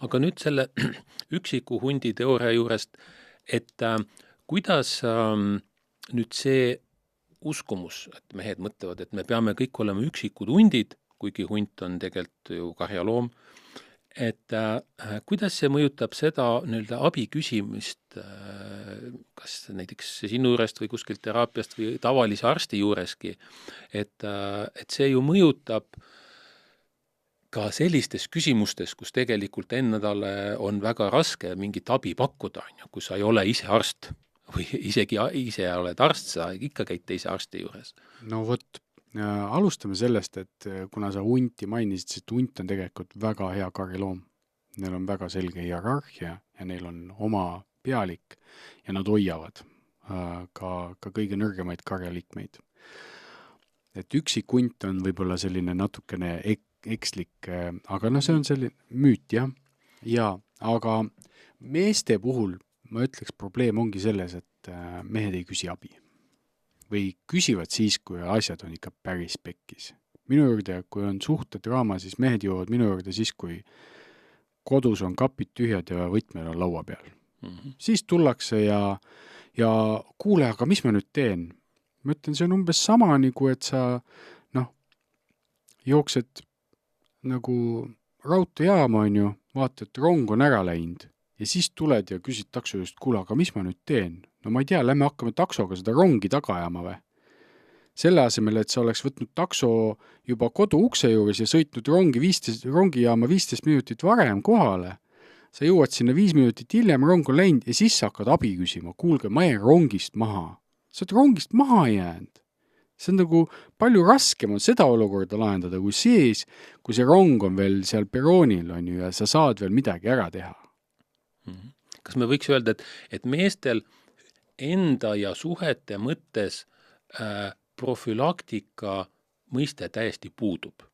Aga nüüd selle üksiku hundi teooria juurest, et kuidas nüüd see uskumus, et mehed mõtlevad, et me peame kõik olema üksikud hundid, kuigi hunt on tegelikult ju karjaloom, et kuidas see mõjutab seda nii-öelda abi küsimist, kas näiteks sinu juurest või kuskilt teraapiast või tavalise arsti juureski, et see ju mõjutab ka sellistes küsimustes, kus tegelikult endale on väga raske mingit abi pakkuda, kui sa ei ole ise arst või isegi ise oled arst, sa ikka käid teise arsti juures. No vot, alustame sellest, et kuna sa hunti mainisid, siis hunt on tegelikult väga hea karjaloom. Neil on väga selge hierarhia ja neil on oma pealik ja nad hoiavad ka kõige nõrgemaid karjaliikmeid. Et üksik hunt on võib-olla selline natukene ekslik, aga no see on selline müüt, jah. Ja, aga meeste puhul ma ütleks, probleem ongi selles, et mehed ei küsi abi. Või küsivad siis, kui asjad on ikka päris pekkis. Minu juurde, kui on suhtedraama, siis mehed jõuavad minu juurde siis, kui kodus on kapid tühjad ja võtmed on laua peal. Siis tullakse ja kuule, aga mis ma nüüd teen? Ma ütlen, see on umbes sama, nagu et sa jooksed nagu raudteejaama on ju, vaata, et rong on ära läinud ja siis tuled ja küsid takso just, kuule, aga mis ma nüüd teen? No ma ei tea, lähme hakkame taksoga seda rongi taga ajama või? Selle asemel, et sa oleks võtnud takso juba kodu ukse juures ja sõitnud rongijaama 15 minutit varem kohale, sa jõuad sinna 5 minutit hiljem, rong on läinud ja siis sa hakkad abi küsima. Kuulge, ma jäin rongist maha. Sa oled rongist maha jäänud. See on nagu palju raskem on seda olukorda lahendada kui siis, kui see rong on veel seal peroonil on ju ja sa saad veel midagi ära teha. Kas me võiks öelda, et meestel enda ja suhete mõttes profülaktika mõiste täiesti puudub?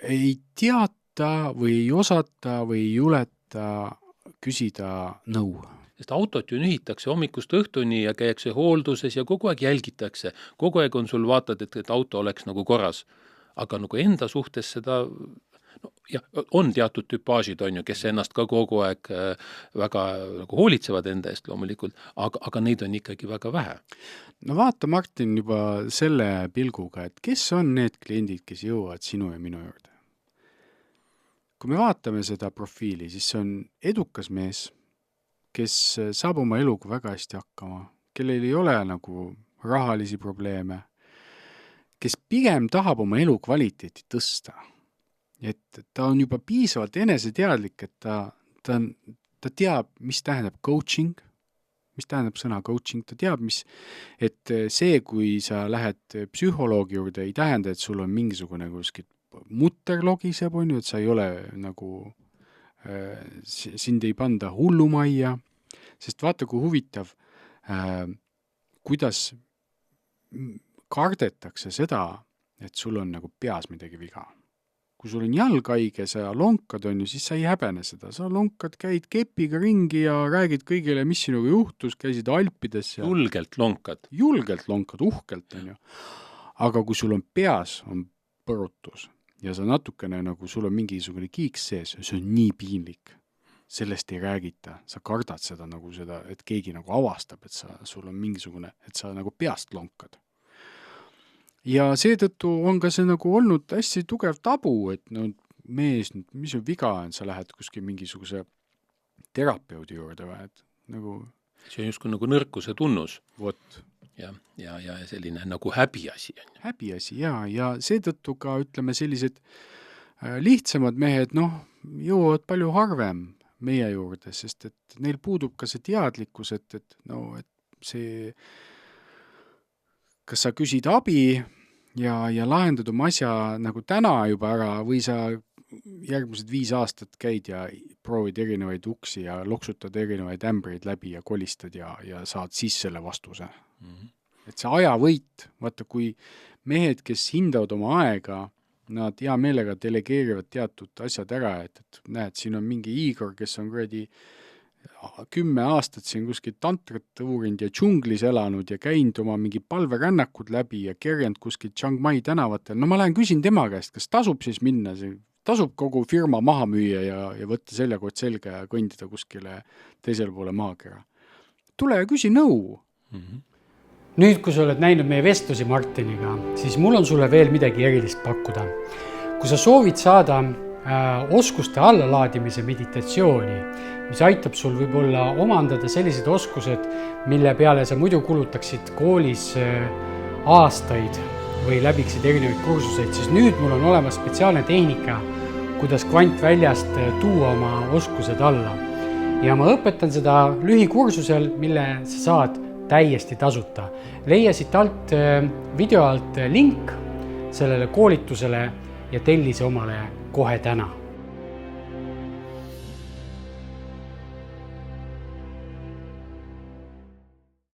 Ei teata või ei osata või ei juleta küsida nõu. Sest autot ju nühitakse hommikust õhtuni ja käiakse hoolduses ja kogu aeg jälgitakse. Kogu aeg on sul vaatad, et auto oleks nagu korras. Aga nagu enda suhtes seda, on teatud tüpaažid, on ju, kes ennast ka kogu aeg väga nagu hoolitsevad enda eest loomulikult, aga neid on ikkagi väga vähe. No vaata, Martin, juba selle pilguga, et kes on need kliendid, kes jõuavad sinu ja minu juurde? Kui me vaatame seda profiili, siis see on edukas mees, kes saab oma eluga väga hästi hakkama, kellel ei ole nagu rahalisi probleeme, kes pigem tahab oma elu kvaliteeti tõsta. Et ta on juba piisavalt eneseteadlik, et ta teab, mis tähendab coaching, mis tähendab sõna coaching, ta teab, et see, kui sa lähed psühholoogi juurde, ei tähenda, et sul on mingisugune kuskilt mutter logiseb, on ju, et sa ei ole nagu sind ei panda hullumajja, sest vaata, kui huvitav, kuidas kardetakse seda, et sul on nagu peas midagi viga. Kui sul on jalgaige, sa lonkad on ju, siis sa ei häbene seda. Sa lonkad, käid kepiga ringi ja räägid kõigile, mis sinuga juhtus, käisid Alpides. Ja Julgelt lonkad, uhkelt on ju. Aga kui sul on peas on põrutus ja sa natukene nagu sul on mingisugune kiiks sees, see on nii piinlik. Sellest ei räägita. Sa kardad seda nagu seda, et keegi nagu avastab, et sul on mingisugune, et sa nagu peast lonkad. Ja seetõttu on ka see nagu olnud hästi tugev tabu, et mees, mis on viga on, sa lähed kuskil mingisuguse terapeudi juurde või, et nagu see on justkui nagu nõrkuse tunnus. Vot. Ja selline nagu häbiasi. Häbiasi, ja seetõttu ka ütleme sellised lihtsamad mehed, jõuavad palju harvem meie juurde, sest et neil puudub ka see teadlikkus, et see, kas sa küsid abi ja lahendad oma asja nagu täna juba ära või sa järgmised 5 aastat käid ja proovid erinevaid uksi ja loksutad erinevaid ämbreid läbi ja kolistad ja saad siis selle vastuse. Et see ajavõit, vaata, kui mehed, kes hindavad oma aega, nad hea meelega delegeerivad teatud asjad ära, et näed, siin on mingi Igor, kes on 10 aastat siin kuskil tantrat uurinud ja džunglis elanud ja käinud oma mingi palverännakud läbi ja kerjanud kuskil Chiang Mai tänavatel. No ma lähen küsin tema käest, kas tasub siis minna tasub kogu firma maha müüa ja võtta seljakott selga ja kõndida kuskile teisele poole maakera. Tule ja küsi nõu. Nüüd, kui sa oled näinud meie vestlusi Martiniga, siis mul on sulle veel midagi erilist pakkuda. Kui sa soovid saada oskuste allalaadimise meditatsiooni, mis aitab sul võib-olla omandada sellised oskused, mille peale sa muidu kulutaksid koolis aastaid või läbiksid erinevaid kursuseid, siis nüüd mul on olemas spetsiaalne tehnika, kuidas kvantväljast tuua oma oskused alla. Ja ma õpetan seda lühikursusel, mille sa saad täiesti tasuta. Leia siit video alt link sellele koolitusele ja telli see omale kohe täna.